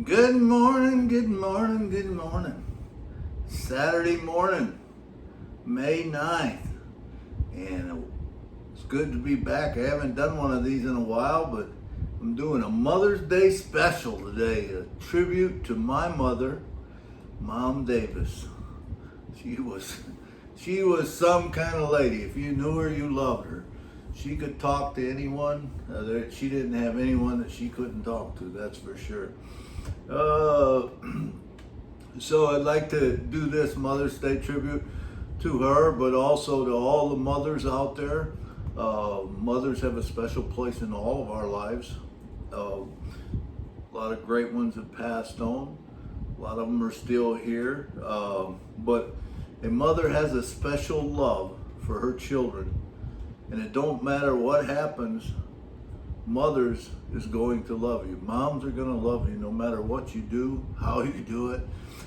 Good morning, good morning, good morning. Saturday morning, May 9th. And it's good to be back. I haven't done one of these in a while, but I'm doing a Mother's Day special today, a tribute to my mother, Mom Davis. She was some kind of lady. If you knew her, you loved her. She could talk to anyone. She didn't have anyone that she couldn't talk to, that's for sure. So I'd like to do this Mother's Day tribute to her, but also to all the mothers out there. Mothers have a special place in all of our lives. A lot of great ones have passed on. A lot of them are still here. But a mother has a special love for her children. And it don't matter what happens, mothers is going to love you. Moms are going to love you no matter what you do, how you do it.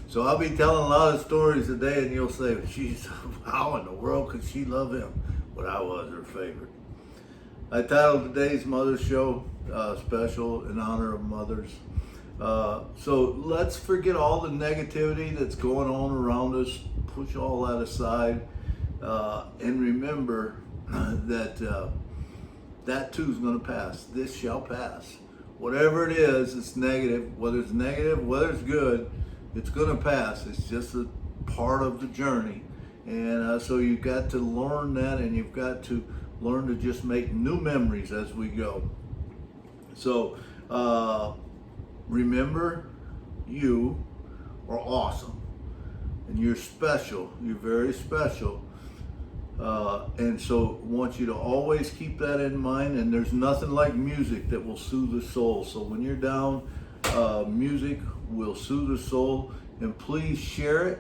So I'll be telling a lot of stories today, and you'll say, geez, how in the world could she love him? But I was her favorite. I titled today's Mother's Show special in honor of mothers. So let's forget all the negativity that's going on around us, push all that aside, and remember that that too is going to pass. This shall pass. Whatever it is, it's negative. Whether it's negative, whether it's good, it's going to pass. It's just a part of the journey. And so you've got to learn that, and you've got to learn to just make new memories as we go. So remember, you are awesome. And you're special. You're very special. And so I want you to always keep that in mind, and there's nothing like music that will soothe the soul. So when you're down, music will soothe the soul, and please share it,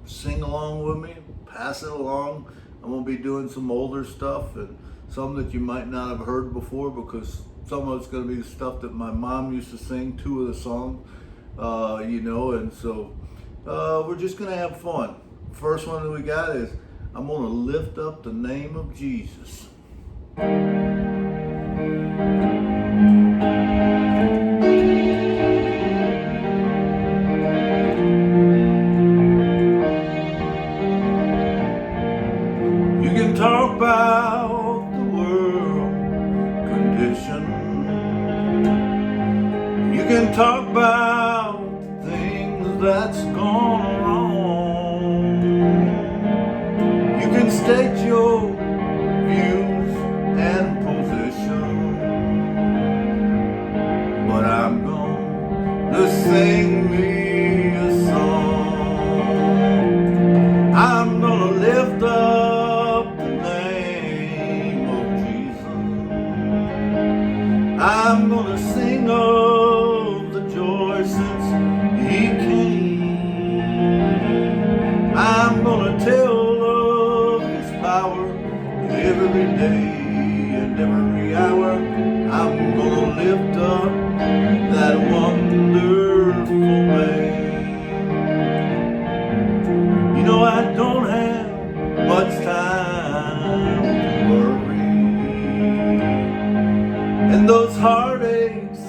sing along with me, pass it along. I'm going to be doing some older stuff and some that you might not have heard before, because some of it's going to be the stuff that my mom used to sing, two of the songs, and so we're just going to have fun. First one that we got is, I'm going to lift up the name of Jesus. You can talk about the world condition. You can talk about the things that's gone wrong. You can state your views and position, but I'm gonna sing me a song. I'm gonna lift up the name of Jesus. I'm gonna sing of the joy since He came. I'm gonna tell power every day and every hour. I'm gonna lift up that wonderful name. You know, I don't have much time to worry, and those heartaches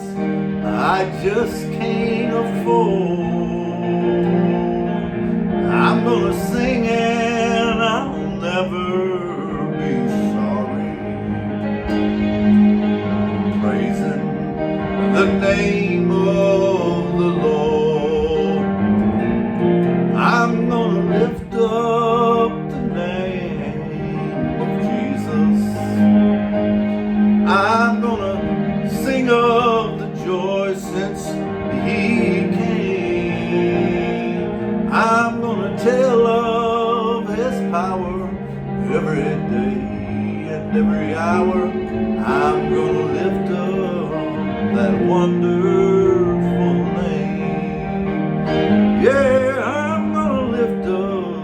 I just can't afford. I'm gonna sing and I'll never be sorry, praising the name of the Lord. I'm gonna lift up the name of Jesus. I'm gonna sing of the joy since He came. I'm gonna tell of His power every day and every hour. I'm gonna lift up that wonderful name. Yeah, I'm gonna lift up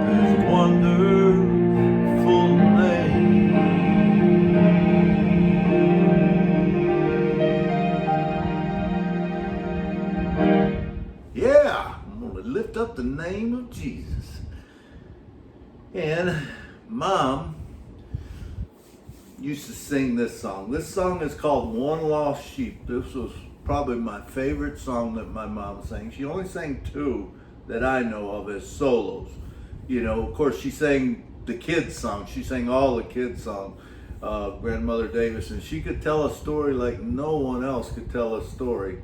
His wonderful name. Yeah, I'm gonna lift up the name of Jesus. And Mom used to sing this song. This song is called One Lost Sheep. This was probably my favorite song that my mom sang. She only sang two that I know of as solos. You know, of course, she sang the kids' song. She sang all the kids' songs, Grandmother Davis, and she could tell a story like no one else could tell a story.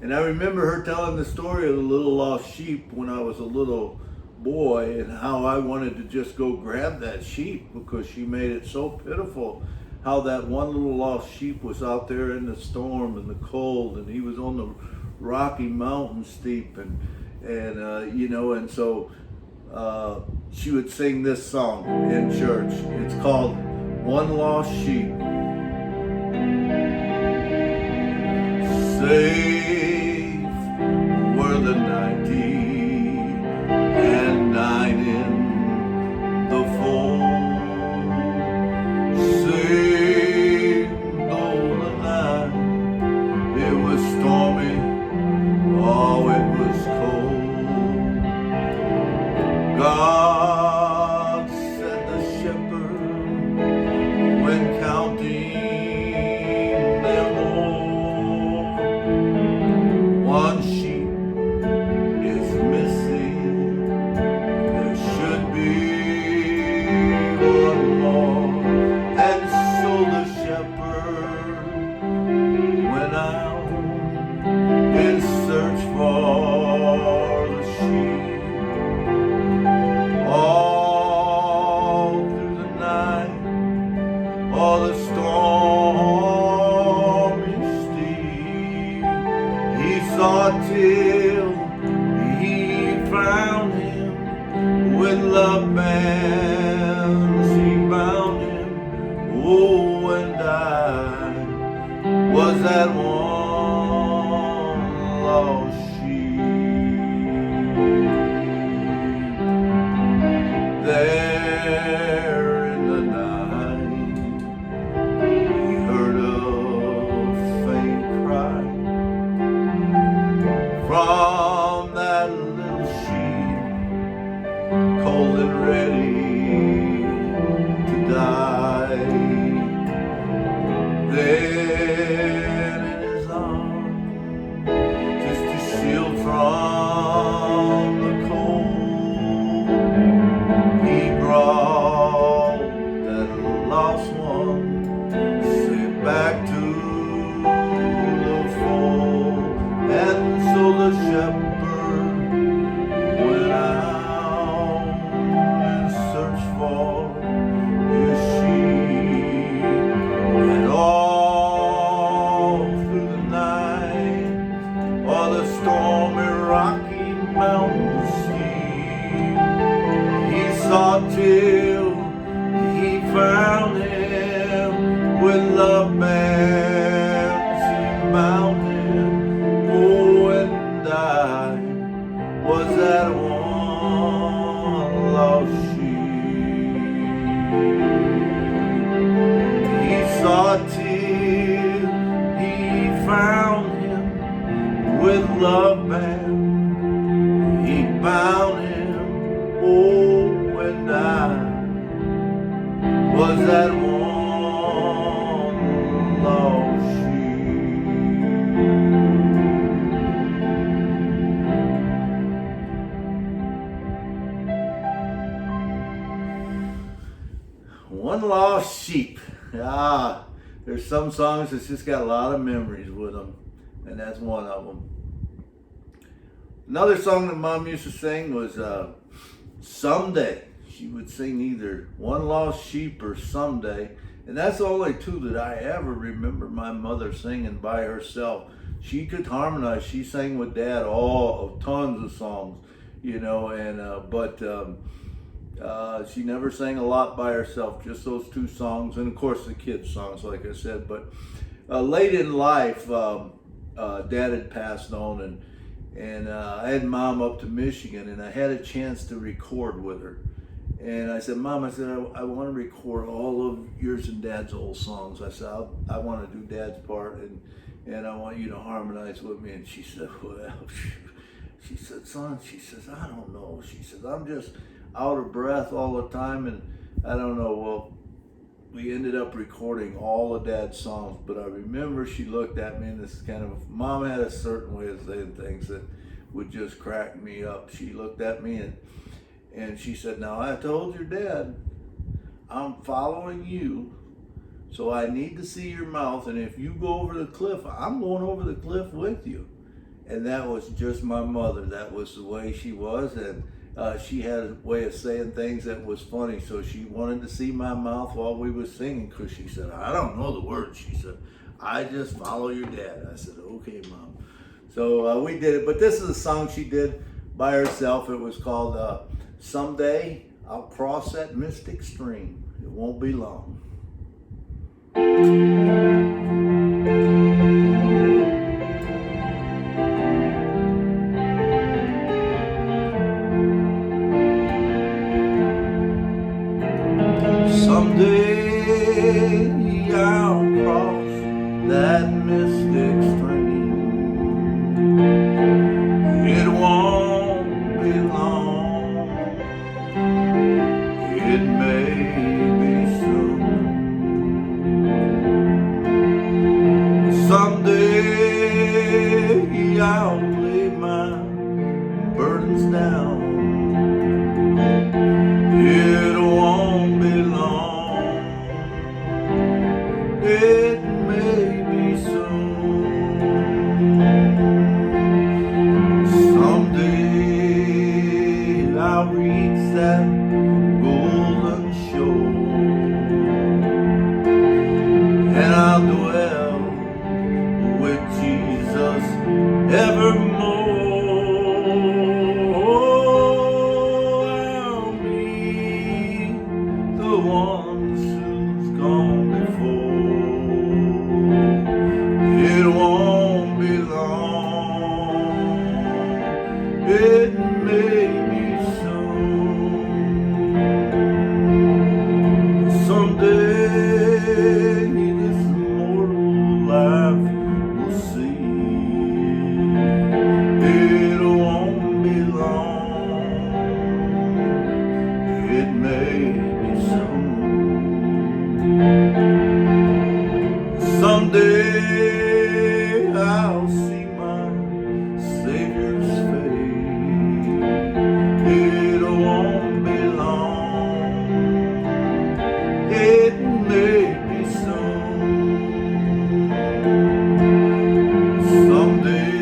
And I remember her telling the story of the little lost sheep when I was a little boy, and how I wanted to just go grab that sheep because she made it so pitiful. How that one little lost sheep was out there in the storm and the cold, and he was on the Rocky Mountain steep, and you know, and so she would sing this song in church. It's called "One Lost Sheep." Safe were the 99 in the fold. Safe though the night, it was stormy, oh, it was cold. God said the shepherd when counting them all, one sheep is missing, there should be one more. And so the shepherd went out in search for the sheep. All through the night, all the stormy steep, he sought till he found him. With love bands he bound him. Oh, and I was that one lost sheep. There in the night, he heard a faint cry from that little sheep, cold and ready to die. Then in his arms, just to shield from the cold, he brought that lost one safe back to the fold. And so the shepherd went out and searched for his sheep. And all through the night, all the stormy Rocky Mountain steep, he sought till he found him. With love bands he bound him. Oh, and I was that one lost sheep. He sought till he found him. With love band he bound him. Oh, and I was that one lost sheep. One lost sheep. Ah, there's some songs that's just got a lot of memories with them, and that's one of them. Another song that Mom used to sing was Someday. She would sing either One Lost Sheep or Someday. And that's the only two that I ever remember my mother singing by herself. She could harmonize. She sang with Dad all tons of songs, you know, and but she never sang a lot by herself, just those two songs, and of course the kids' songs, like I said. But late in life, Dad had passed on, and I had Mom up to Michigan, and I had a chance to record with her. And I said, Mom, I want to record all of yours and Dad's old songs. I said, I want to do Dad's part, and I want you to harmonize with me. And she said, well, she said, son, she says, I don't know. She says, I'm just out of breath all the time, and I don't know. Well, we ended up recording all of Dad's songs, but I remember she looked at me, and this is kind of, Mom had a certain way of saying things that would just crack me up. She looked at me and she said, "Now I told your dad, I'm following you, so I need to see your mouth, and if you go over the cliff, I'm going over the cliff with you." And that was just my mother. That was the way she was, and she had a way of saying things that was funny. So she wanted to see my mouth while we was singing, because she said, "I don't know the words." She said, "I just follow your dad." I said, "Okay, Mom." So we did it. But this is a song she did by herself. It was called "Someday I'll Cross That Mystic Stream. It Won't Be Long." Someday I'll cross that mystic stream. It won't be long. It may be soon. Someday I'll lay my burdens down. It won't be long. It may be soon. Someday I'll reach that golden shore, and I'll dwell with Jesus evermore. I'll meet the ones who's gone before. It won't be long. It may be soon. Someday this mortal life will see. It won't be long. It may be soon. Someday I'll see my Savior's face. It won't be long. It may be soon. Someday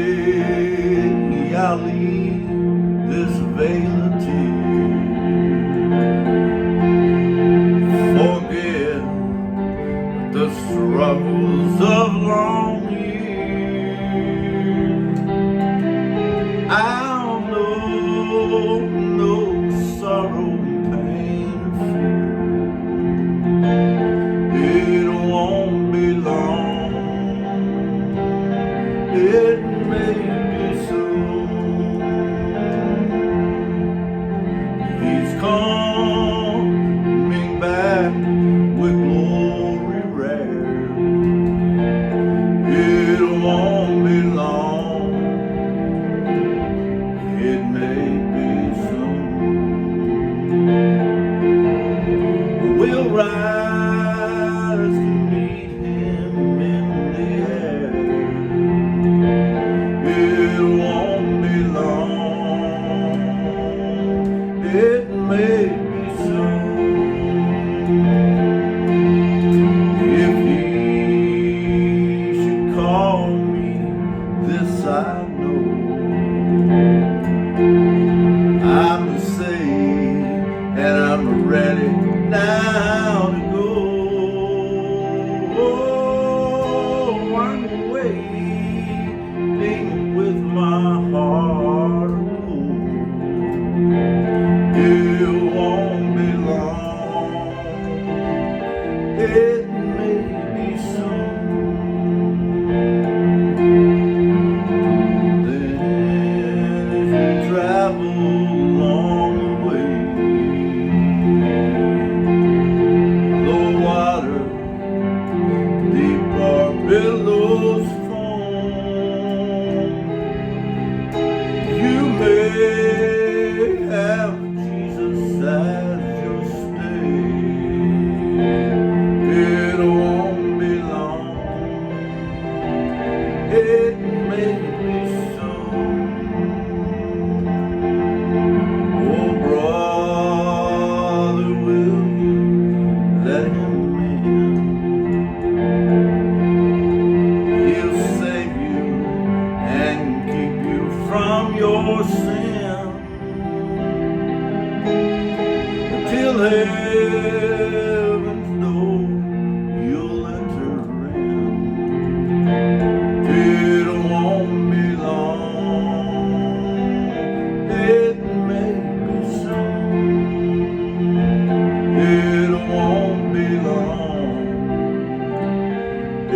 I'll leave this vale of tears. Forget the struggles of long years. I'll know no sorrow, pain, or fear. It won't be long. It may be soon. He's coming back with glory rare,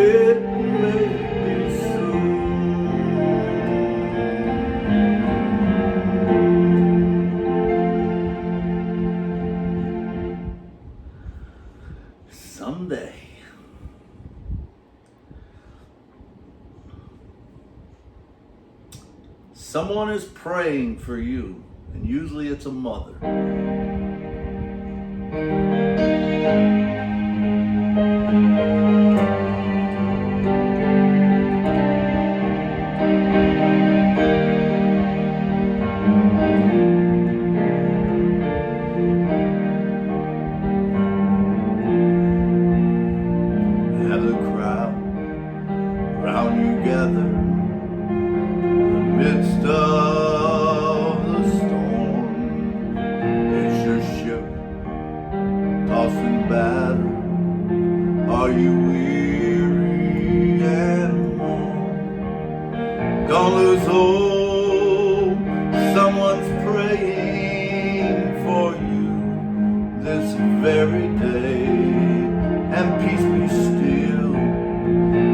it may be soon. Someday. Someone is praying for you, and usually it's a mother. Have the crowd around you gather midst of the storm. Is your ship tossed and battered? Are you weary and worn? Don't lose hope, someone's praying for you this very day. And peace be still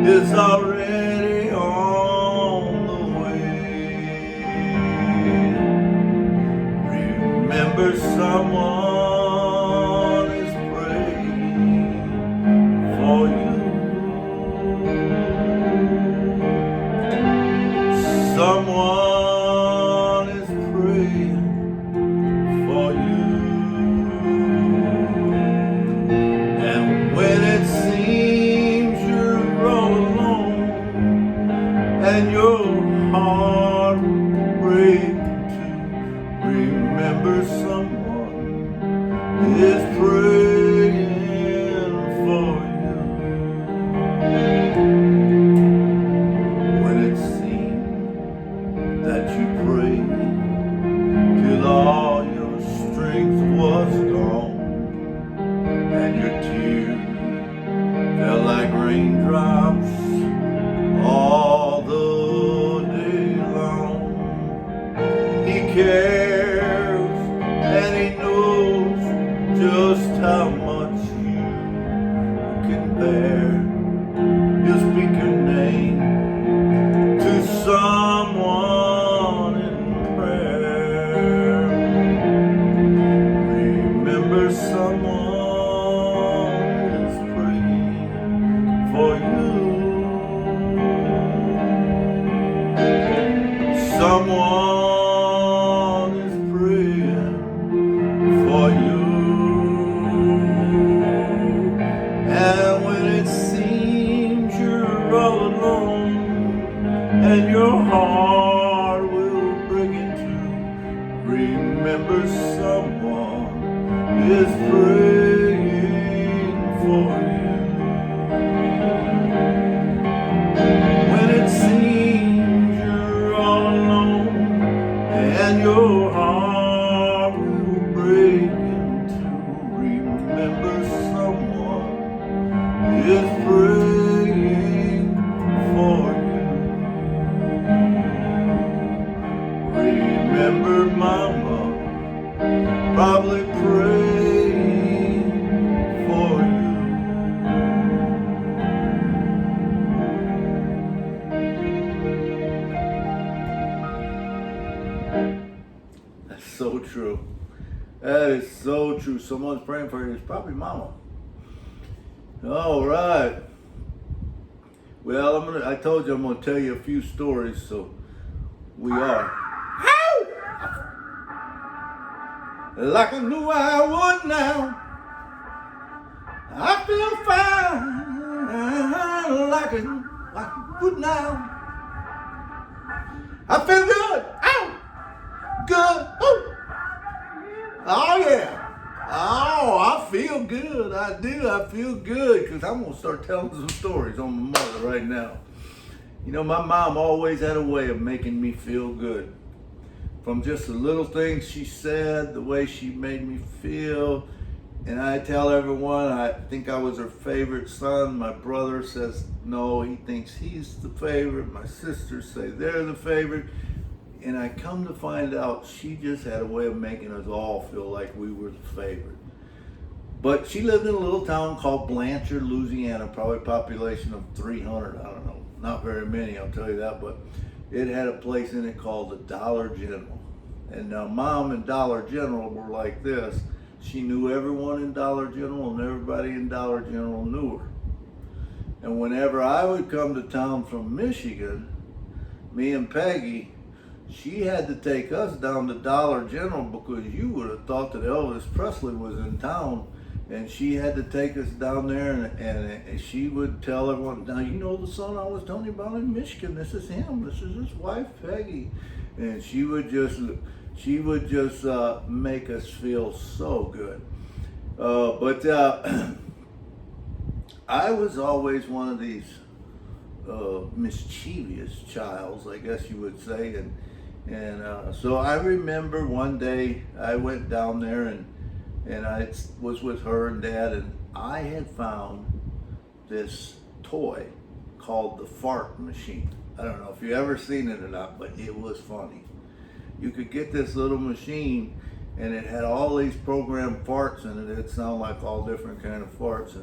is already on the way. Remember, someone is praying for you. Someone is praying for you. And when it seems you're all alone and your heart breaks too, remember someone is praying for you. When it seems that you prayed till all your strength was gone, and your tears fell like raindrops all the day long. He cares and he knows just how much you can bear. He'll speak your name to someone in prayer. Remember, someone is praying for you. Someone is praying for you. And when it seems you're all alone and your heart will break in two, remember someone is praying for you. When it seems you're all alone and your heart will break in two, remember someone is praying for you. Remember, mama probably praying for you. That's so true. That is so true. Someone's praying for you. It's probably mama. All right. Well, I told you I'm gonna tell you a few stories, so we are. Like I knew I would now. I feel fine, like I would now. I feel good. Ow! Good. Ooh. Oh yeah. Oh, I feel good. I do. I feel good because I'm going to start telling some stories on my mother right now. You know, my mom always had a way of making me feel good. From just the little things she said, the way she made me feel. And I tell everyone I think I was her favorite son. My brother says no, he thinks he's the favorite. My sisters say they're the favorite. And I come to find out she just had a way of making us all feel like we were the favorite. But she lived in a little town called Blanchard, Louisiana, probably a population of 300. I don't know, not very many, I'll tell you that. But it had a place in it called the Dollar General. And now Mom and Dollar General were like this. She knew everyone in Dollar General, and everybody in Dollar General knew her. And whenever I would come to town from Michigan, me and Peggy, she had to take us down to Dollar General because you would have thought that Elvis Presley was in town. And she had to take us down there, and she would tell everyone, now you know the son I was telling you about in Michigan, this is him, this is his wife Peggy. And she would just make us feel so good. But I was always one of these mischievous childs, I guess you would say, and so I remember one day I went down there and I was with her and Dad, and I had found this toy called the fart machine. I don't know if you ever seen it or not, but it was funny. You could get this little machine, and it had all these programmed farts in it. It'd sound like all different kind of farts,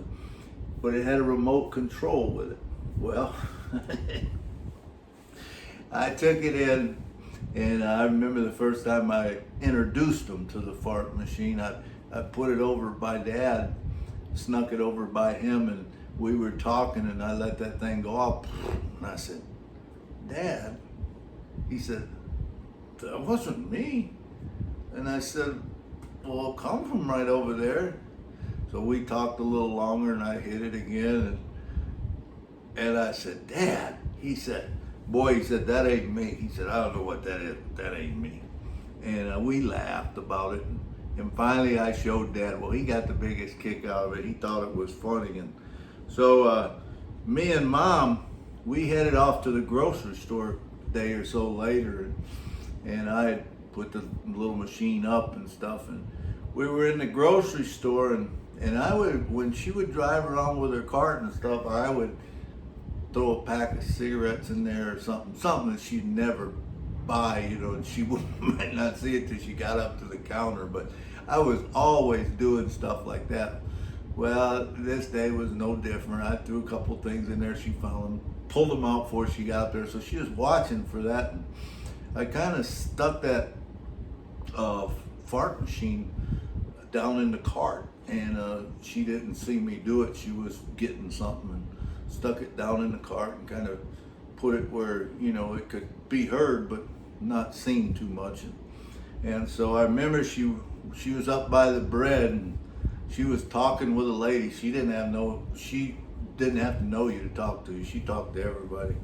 but it had a remote control with it. Well, I took it in, and I remember the first time I introduced them to the fart machine. I put it over by Dad, snuck it over by him, and we were talking, and I let that thing go off. And I said, Dad, he said, that wasn't me. And I said, well, it come from right over there. So we talked a little longer, and I hit it again, and I said, Dad, he said, boy, he said, that ain't me. He said, I don't know what that is, but that ain't me. And we laughed about it. And finally I showed Dad. Well, he got the biggest kick out of it. He thought it was funny. And so me and Mom, we headed off to the grocery store a day or so later. And I put the little machine up and stuff. And we were in the grocery store. And I would, when she would drive around with her cart and stuff, I would throw a pack of cigarettes in there or something that she'd never buy, you know, and she might not see it till she got up to the counter. But I was always doing stuff like that. Well, this day was no different. I threw a couple things in there. She found them, pulled them out before she got there. So she was watching for that. And I kind of stuck that fart machine down in the cart, and she didn't see me do it. She was getting something and stuck it down in the cart and kind of put it where, you know, it could be heard but not seen too much. And so I remember she was up by the bread, and she was talking with a lady. She didn't have to know you to talk to you. She talked to everybody.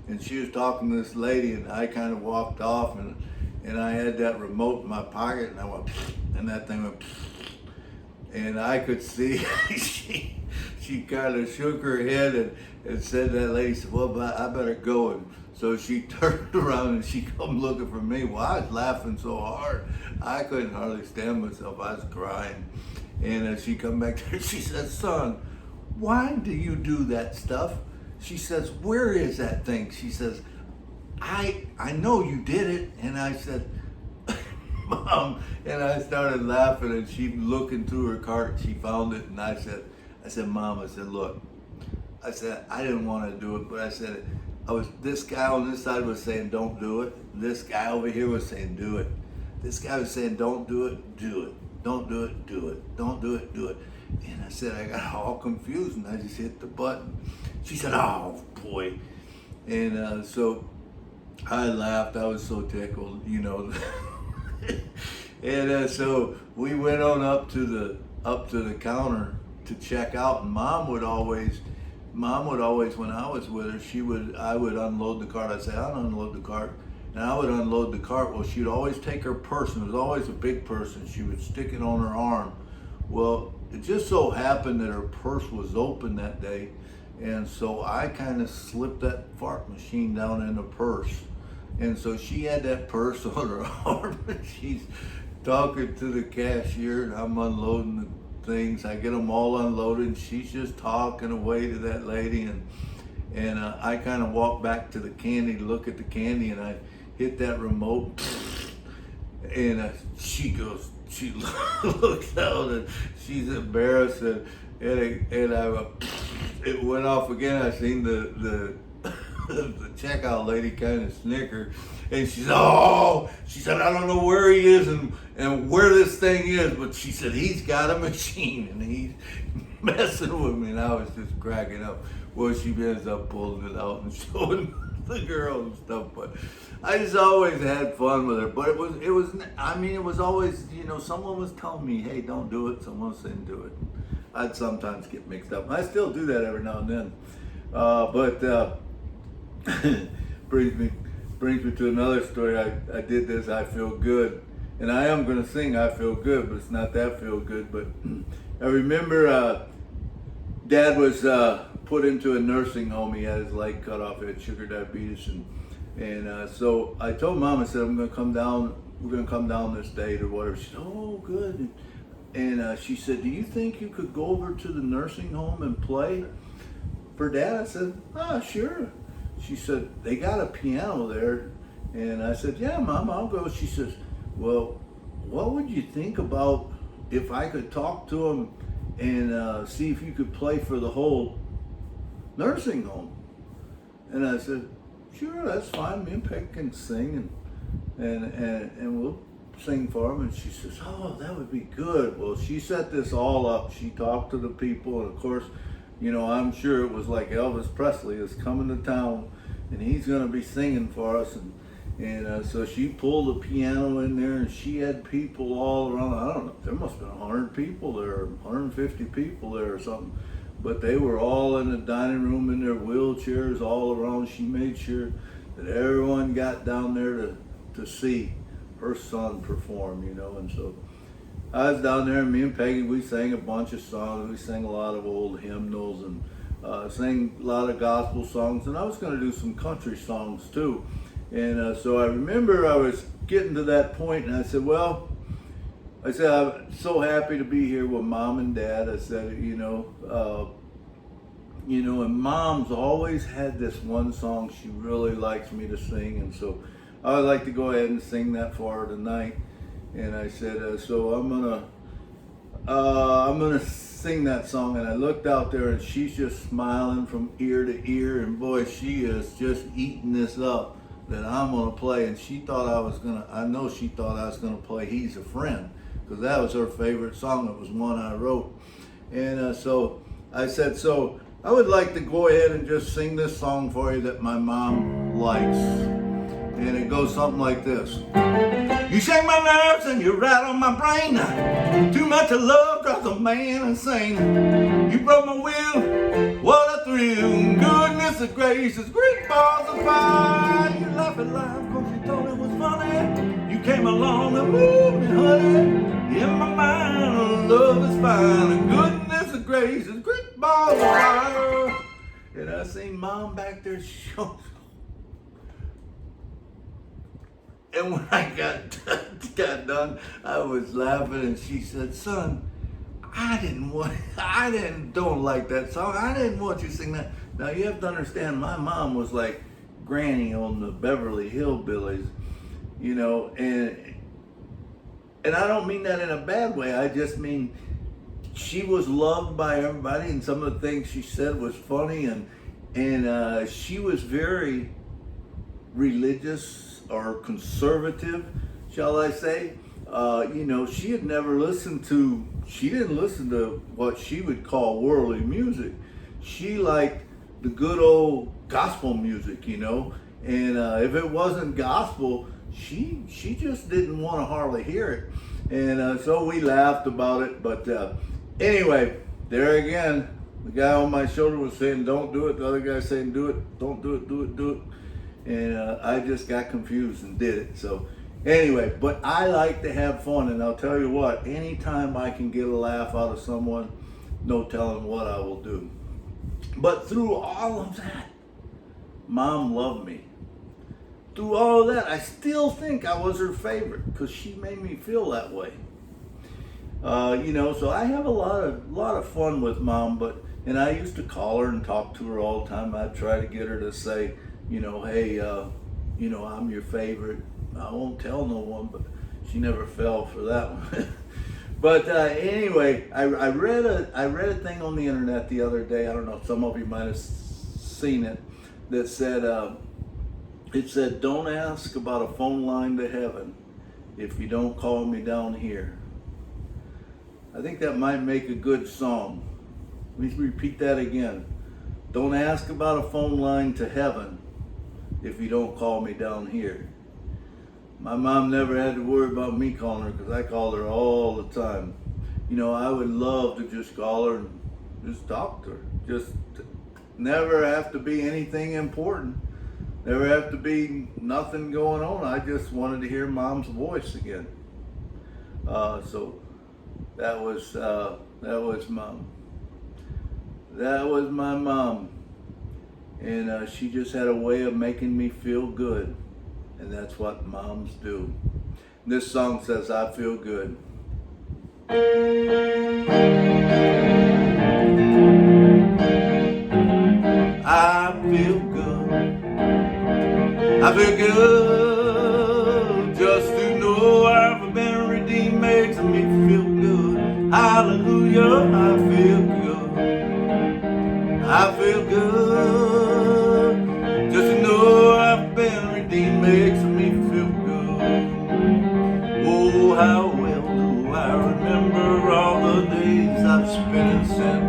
And she was talking to this lady, and I kind of walked off, and I had that remote in my pocket, and I went, and that thing went, and I could see she kind of shook her head and said to that lady, said, well, I better go. And so she turned around and she come looking for me. Well, I was laughing so hard, I couldn't hardly stand myself. I was crying. And she come back there, she said, son, why do you do that stuff? She says, where is that thing? She says, I know you did it. And I said, Mom, and I started laughing, and she looking through her cart, she found it, and I said, Mom, I said, look, I said, I didn't want to do it, but I said, this guy on this side was saying, don't do it. This guy over here was saying, do it. This guy was saying, don't do it, do it. Don't do it, do it. Don't do it, do it. And I said, I got all confused, and I just hit the button. She said, oh, boy. And so I laughed. I was so tickled, you know. And so we went on up to the counter to check out, and Mom would always, when I was with her, I would unload the cart. I'd say, I'll unload the cart. And I would unload the cart. Well, she'd always take her purse, and it was always a big purse, and she would stick it on her arm. Well, it just so happened that her purse was open that day, and so I kind of slipped that fart machine down in the purse. And so she had that purse on her arm, and she's talking to the cashier, and I'm unloading the things. I get them all unloaded, and she's just talking away to that lady, and I kind of walk back to the candy to look at the candy, and I hit that remote, and she goes, she looks out and she's embarrassed, it went off again. I seen the the checkout lady kind of snicker, and she said, I don't know where he is and where this thing is, but she said he's got a machine and he's messing with me, and I was just cracking up. Well, she ends up pulling it out and showing the girl and stuff, but I just always had fun with her. But it was always, someone was telling me, hey, don't do it. Someone was saying do it. I'd sometimes get mixed up. I still do that every now and then. But brings me to another story. I did this, I Feel Good. And I am going to sing I Feel Good, but it's not that feel good. But I remember Dad was put into a nursing home. He had his leg cut off. He had sugar diabetes. And so I told Mom, I said, I'm going to come down. We're going to come down this date or whatever. She said, oh, good. And she said, do you think you could go over to the nursing home and play for Dad? I said, sure. She said, they got a piano there. And I said, yeah, Mom, I'll go. She says, well, what would you think about if I could talk to him and see if you could play for the whole nursing home? And I said, sure, that's fine. Me and Peg can sing and we'll sing for him. And she says, oh, that would be good. Well, she set this all up. She talked to the people, and of course, I'm sure it was like Elvis Presley is coming to town and he's going to be singing for us. And so she pulled the piano in there, and she had people all around. I don't know, there must have been 100 people there, 150 people there or something. But they were all in the dining room in their wheelchairs all around. She made sure that everyone got down there to see her son perform, and so I was down there, and me and Peggy, we sang a bunch of songs. We sang a lot of old hymnals and sang a lot of gospel songs, and I was going to do some country songs too. And so I remember I was getting to that point, and I said, I'm so happy to be here with Mom and Dad. I said, and Mom's always had this one song she really likes me to sing, and so I would like to go ahead and sing that for her tonight. And I said, so I'm gonna sing that song. And I looked out there, and she's just smiling from ear to ear, and boy, she is just eating this up that I'm gonna play. And she thought I know she thought I was gonna play He's a Friend, because that was her favorite song. It was one I wrote. And so I said, so I would like to go ahead and just sing this song for you that my mom likes. And it goes something like this. You shake my nerves and you rattle my brain. Too much of love drives a man insane. You broke my will, what a thrill. Goodness gracious, great balls of fire. You laughed at life cause you told it was funny. You came along and moved me, honey. In my mind, love is fine. Goodness gracious, great balls of fire. And I seen Mom back there showing. And when I got done, I was laughing, and she said, son, don't like that song. I didn't want you to sing that. Now you have to understand, my mom was like Granny on the Beverly Hillbillies, and I don't mean that in a bad way. I just mean she was loved by everybody, and some of the things she said was funny, and she was very religious or conservative, shall I say. She had never she didn't listen to what she would call worldly music. She liked the good old gospel music, and if it wasn't gospel, she just didn't want to hardly hear it. And so we laughed about it. But anyway, there again, the guy on my shoulder was saying, don't do it. The other guy saying, do it. Don't do it, do it, do it. And I just got confused and did it. So anyway, but I like to have fun, and I'll tell you what, anytime I can get a laugh out of someone, no telling what I will do. But through all of that, Mom loved me. Through all of that, I still think I was her favorite because she made me feel that way. So I have a lot of fun with Mom, and I used to call her and talk to her all the time. I'd try to get her to say, hey, I'm your favorite. I won't tell no one, but she never fell for that one. But anyway, I read a thing on the internet the other day. I don't know, some of you might have seen it, that said it said, "Don't ask about a phone line to heaven if you don't call me down here." I think that might make a good song. Let me repeat that again. Don't ask about a phone line to heaven if you don't call me down here. My mom never had to worry about me calling her because I called her all the time. You know, I would love to just call her and just talk to her. Just never have to be anything important. Never have to be nothing going on. I just wanted to hear Mom's voice again. So that was Mom. That was my mom. And she just had a way of making me feel good. And that's what moms do. This song says, "I feel good." I feel good. I feel good. Just to know I've been redeemed makes me feel good. Hallelujah, I feel good. I feel good. Just to know I've been redeemed makes me feel good. Oh, how well do I remember all the days I've spent in sin,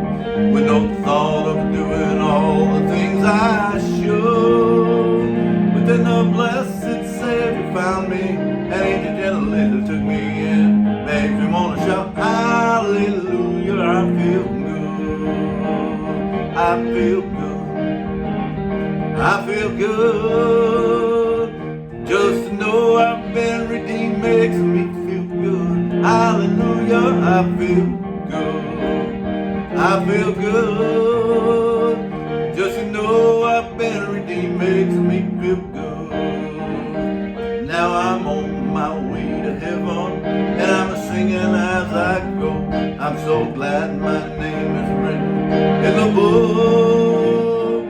with no thought of doing all the things I should. But then the blessed Savior found me, and angel gently took me in, made me want to shout, hallelujah, I feel good. I feel good. I feel good. Just to know I've been redeemed makes me feel good. Hallelujah, I feel good. I feel good. Just to know I've been redeemed makes me feel good. Now I'm on my way to heaven, and I'm singing as I go. I'm so glad my name is written in the book.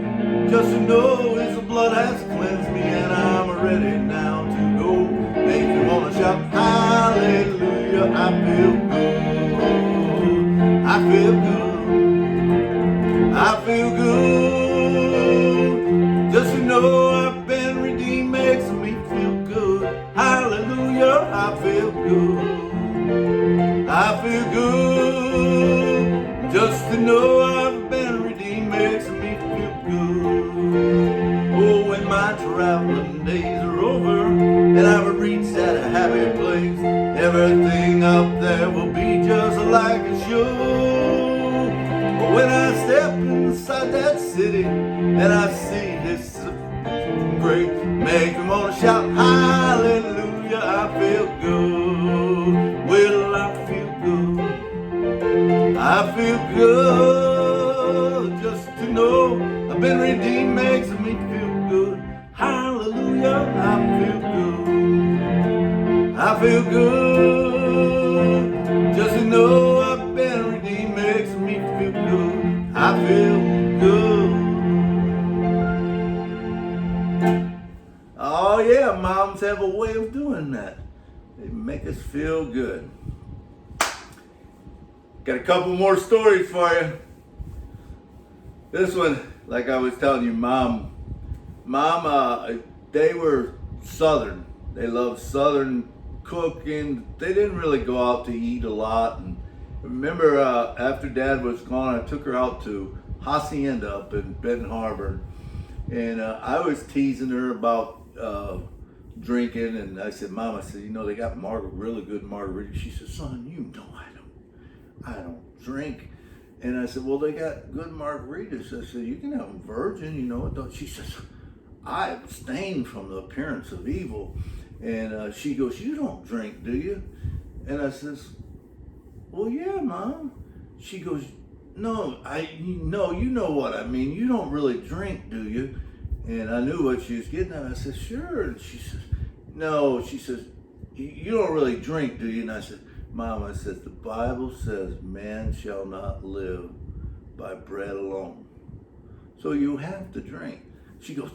Just to know His blood has cleansed me, and I'm ready now to go. Make you wanna shout, hallelujah, I feel good. I feel good. I feel good. Just to know I've been redeemed makes me feel good. Hallelujah, I feel good. I feel good. Just to know I've been redeemed makes me feel good. Oh, when my traveling days are over and I've reached that happy place, everything up there will be just like it should. But when I step inside that city and I see His great, make me wanna shout, hallelujah, I feel good. Well, I feel good. I feel good. Just to know I've been redeemed makes me feel good. Hallelujah, I feel good. I feel good. Just to know I've been redeemed makes me feel good. I feel good. Oh yeah, moms have a way of doing that. They make us feel good. Got a couple more stories for you. This one, like I was telling you, Mom, they were Southern. They loved Southern cooking. They didn't really go out to eat a lot. And remember, after Dad was gone, I took her out to Hacienda up in Benton Harbor. And I was teasing her about drinking. And I said, Mom, I said, you know, they got really good margaritas. She said, son, you know I don't drink. And I said, well, they got good margaritas. I said, you can have them virgin, you know. She says, I abstain from the appearance of evil. And she goes, you don't drink, do you? And I says, well, yeah, Mom. She goes, no, you know what I mean. You don't really drink, do you? And I knew what she was getting at. I said, sure. And she says, no. She says, you don't really drink, do you? And I said, Mom, I said, the Bible says man shall not live by bread alone. So you have to drink. She goes,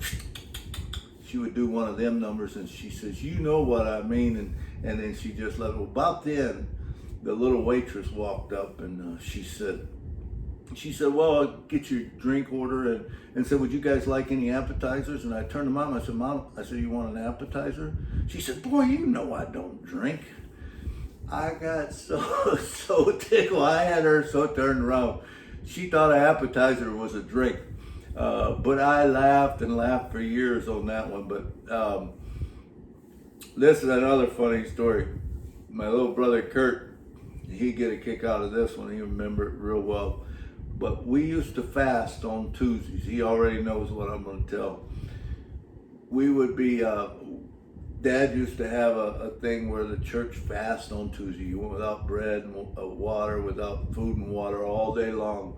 she would do one of them numbers, and she says, you know what I mean. And then she just let it. About then, the little waitress walked up and she said, well, I'll get your drink order and said, would you guys like any appetizers? And I turned to Mom, I said, Mom, you want an appetizer? She said, boy, you know I don't drink. I got so tickled. I had her so turned around. She thought an appetizer was a drink. But I laughed and laughed for years on that one. But this is another funny story. My little brother Kurt, he'd get a kick out of this one. He remembered it real well. But we used to fast on Tuesdays. He already knows what I'm going to tell. We would be, Dad used to have a thing where the church fast on Tuesday. You went without bread and water, without food and water all day long.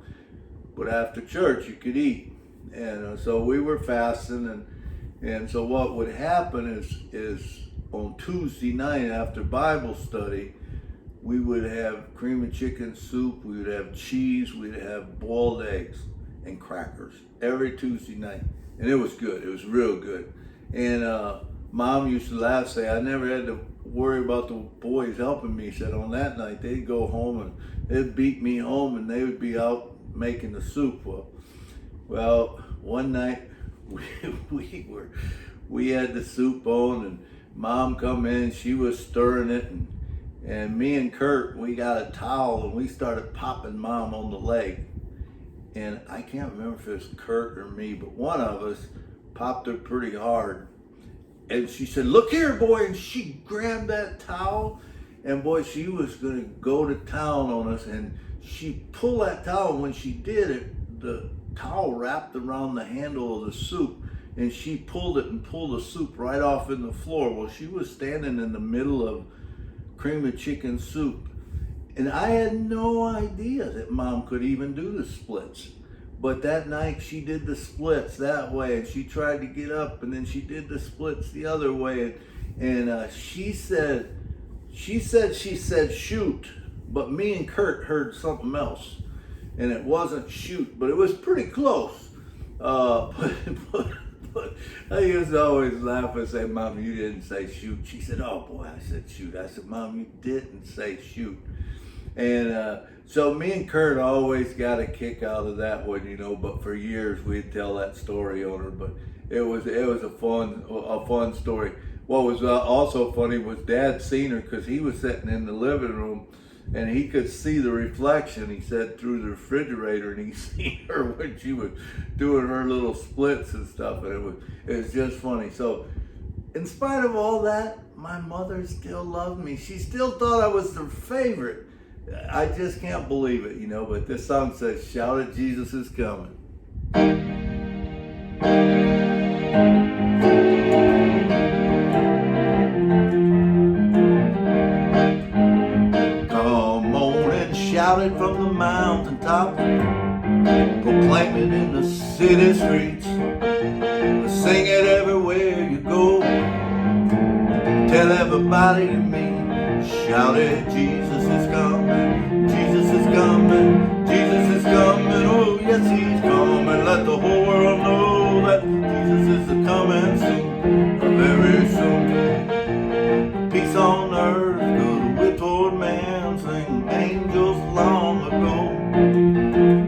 But after church, you could eat. And so we were fasting. And so what would happen is on Tuesday night after Bible study, we would have cream of chicken soup, we would have cheese, we'd have boiled eggs and crackers every Tuesday night. And it was good, it was real good. And Mom used to laugh, say, I never had to worry about the boys helping me. Said on that night, they'd go home and they'd beat me home and they would be out making the soup. Well, one night we had the soup on and Mom come in, she was stirring it and me and Kurt, we got a towel and we started popping Mom on the leg. And I can't remember if it was Kurt or me, but one of us popped her pretty hard. And she said, look here, boy. And she grabbed that towel and boy, she was gonna go to town on us. And she pulled that towel. When she did it, the towel wrapped around the handle of the soup. And she pulled it and pulled the soup right off in the floor. Well, she was standing in the middle of cream of chicken soup. And I had no idea that Mom could even do the splits. But that night she did the splits that way and she tried to get up and then she did the splits the other way. And she said shoot, but me and Kurt heard something else. And it wasn't shoot, but it was pretty close. But I used to always laugh and say, Mom, you didn't say shoot. She said, oh boy, I said shoot. I said, Mom, you didn't say shoot. And so me and Kurt always got a kick out of that one, you know, but for years we'd tell that story on her, but it was a fun story. What was also funny was Dad seen her because he was sitting in the living room and he could see the reflection, he said, through the refrigerator, and he seen her when she was doing her little splits and stuff, and it was just funny. So in spite of all that, my mother still loved me. She still thought I was her favorite. I just can't believe it, you know, but this song says, shout it, Jesus is coming. Come on and shout it from the mountaintop, proclaim it in the city streets, sing it everywhere you go, tell everybody you meet. Shout it, Jesus is coming, Jesus is coming, Jesus is coming, oh yes he's coming. Let the whole world know that Jesus is coming soon, very soon. Peace on earth, goodwill toward man, sing angels long ago,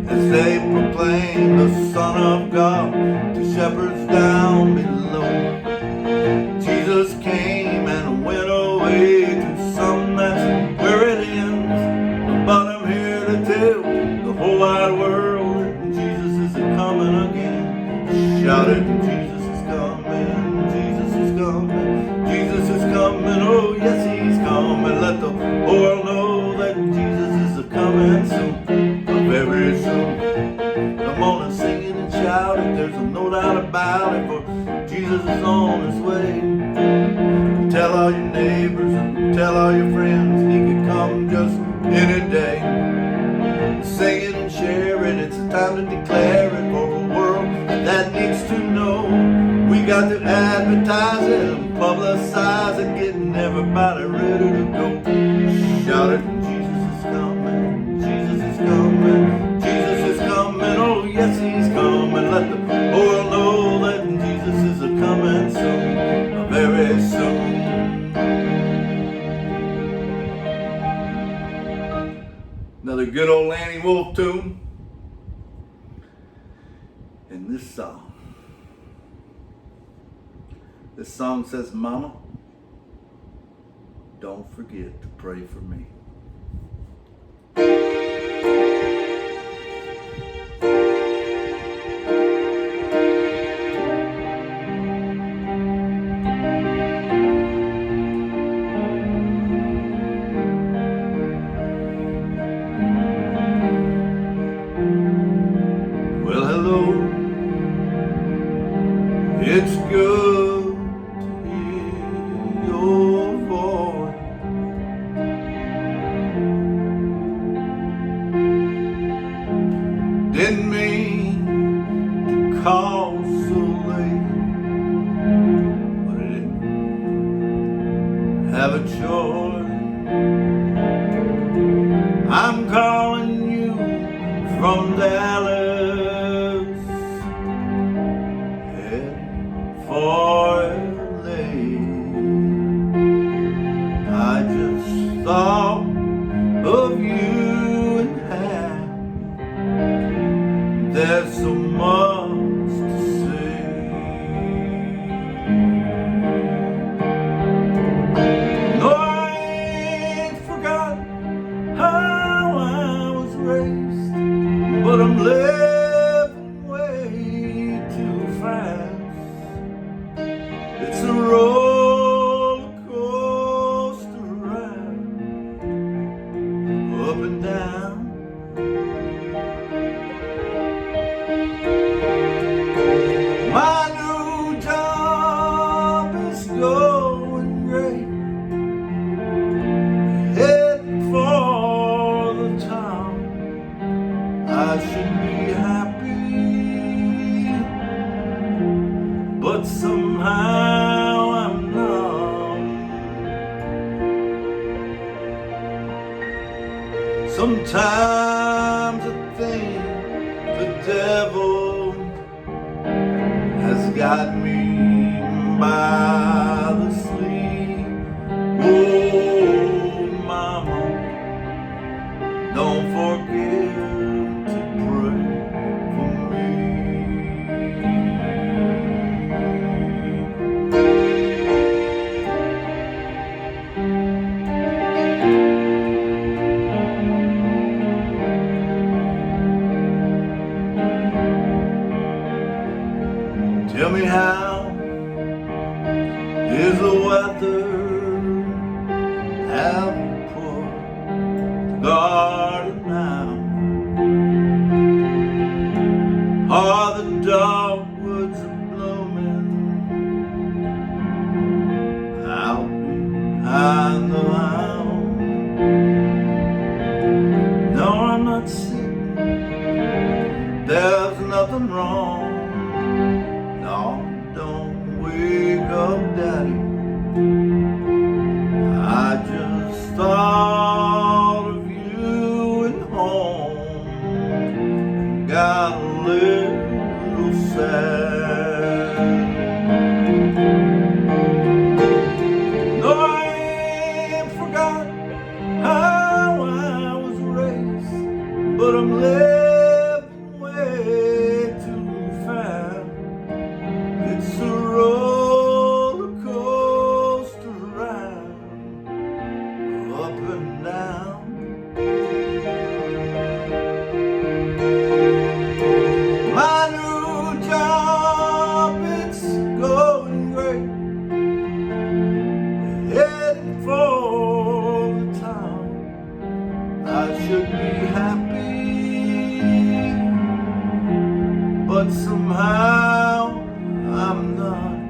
as they proclaim the Son of God to shepherds down below. Jesus came and went away to some that's where it ends, but I'm here to tell the whole wide world that Jesus is coming again. Shout it, Jesus is coming, Jesus is coming, Jesus is coming, oh yes he's coming. Let the whole world know that Jesus is coming soon, very soon. Come on and sing it and shout it, there's no doubt about it, for Jesus is on his way. Tell all your neighbors and tell all your friends he could come just any day. Sing it and share it, it's time to declare it for a world that needs to know. We got to advertise it and publicize it, getting everybody ready to go. Shout it, Jesus is coming, Jesus is coming, Jesus is coming, oh yes he's coming. Let the world know that Jesus is coming soon, very soon. good old Lanny Wolf tune. And this song says, Mama, don't forget to pray for me. Well, hello. It's good to hear your voice. Didn't mean to call so late, but I didn't have a choice. I'm calling you from Dallas, heading for LA. I just thought of you and how there's so much to say. No, I ain't forgot how I was raised, but I'm living way too fast. It's a roller coaster ride, up and down. My new job is going great, heading for the town. I should be happy, but somehow I'm not. Sometimes I think the devil has got me by the sleeve. Oh, Mama, don't forget to pray for me. Tell me, how is the weather? Have you put the garden out? Are the dogwoods blooming out behind the house? No, I'm not sick, there's nothing wrong. No, don't wake up, Daddy. I just thought of you and home, and got a little sad. No, I ain't forgot how I was raised, but I'm living way too fast. It's a roller coaster ride, up and down. My new job, it's going great, heading for the town. I should be happy, but somehow I'm not.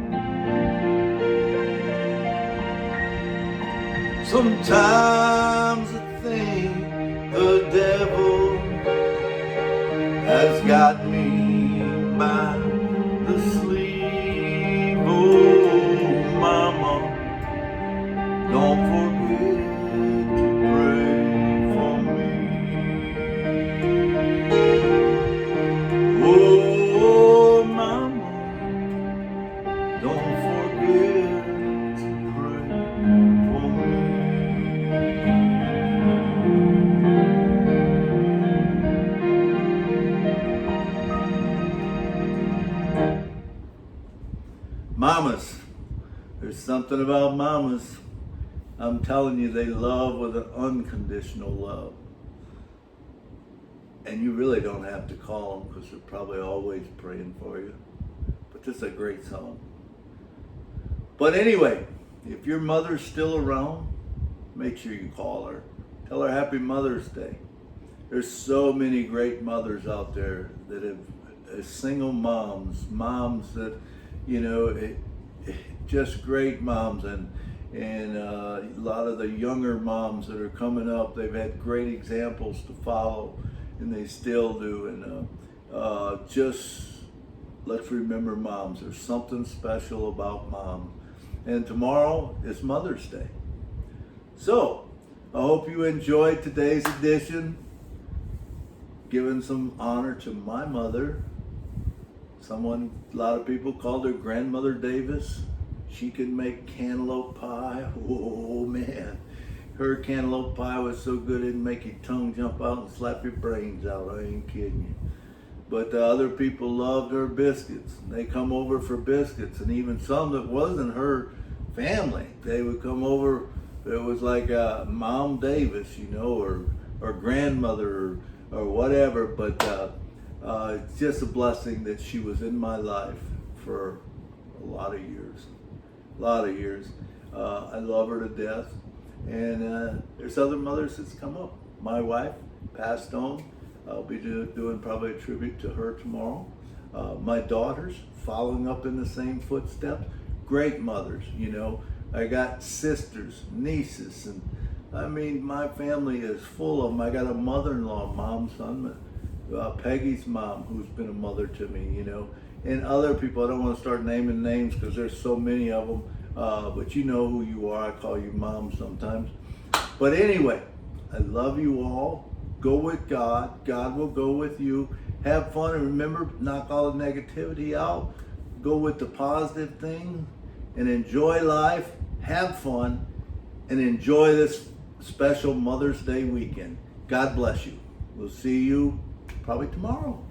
Sometimes I think the devil has got me by the sleeve. Oh, Mama, don't forget to pray for me. Oh, Mama, don't forget to pray for me. Mamas, there's something about mamas. I'm telling you, they love with an unconditional love. And you really don't have to call them because they're probably always praying for you. But this is a great song. But anyway, if your mother's still around, make sure you call her. Tell her Happy Mother's Day. There's so many great mothers out there that have single moms that, just great moms, and a lot of the younger moms that are coming up, they've had great examples to follow, and they still do. And just let's remember moms. There's something special about moms. And tomorrow is Mother's Day. So I hope you enjoyed today's edition, giving some honor to my mother. A lot of people called her Grandmother Davis. She could make cantaloupe pie. Oh man, her cantaloupe pie was so good it'd make your tongue jump out and slap your brains out. I ain't kidding you. But the other people loved her biscuits. They come over for biscuits, and even some that wasn't her family, they would come over. It was like Mom Davis, or grandmother, or whatever. But it's just a blessing that she was in my life for a lot of years. I love her to death. And there's other mothers that's come up. My wife passed on. I'll be doing probably a tribute to her tomorrow. My daughters following up in the same footsteps. Great mothers, I got sisters, nieces, and I mean, my family is full of them. I got a mother-in-law, mom's son, Peggy's mom, who's been a mother to me, and other people. I don't want to start naming names because there's so many of them, but you know who you are. I call you mom sometimes. But anyway, I love you all. Go with God. God will go with you. Have fun, and remember, knock all the negativity out. Go with the positive thing and enjoy life. Have fun and enjoy this special Mother's Day weekend. God bless you. We'll see you probably tomorrow.